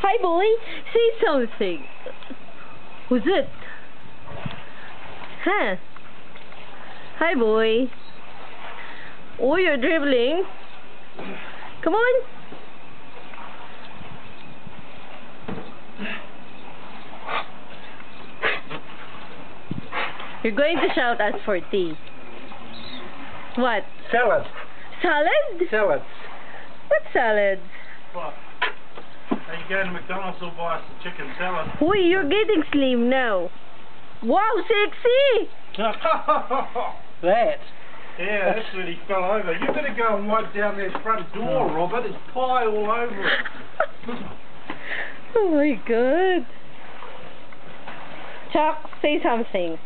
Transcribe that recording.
Hi, boy. Say something. Who's it? Huh? Hi, boy. Oh, you're dribbling. Come on. You're going to shout us for tea. What? Salad. Salad? Salads. What salad? What? Are you going to McDonald's or buy us a chicken salad? Boy, you're getting slim now. Wow, sexy! That? Yeah, that's when he fell over. You better go and wipe down that front door, Robert. There's pie all over it. Oh my god. Chuck, say something.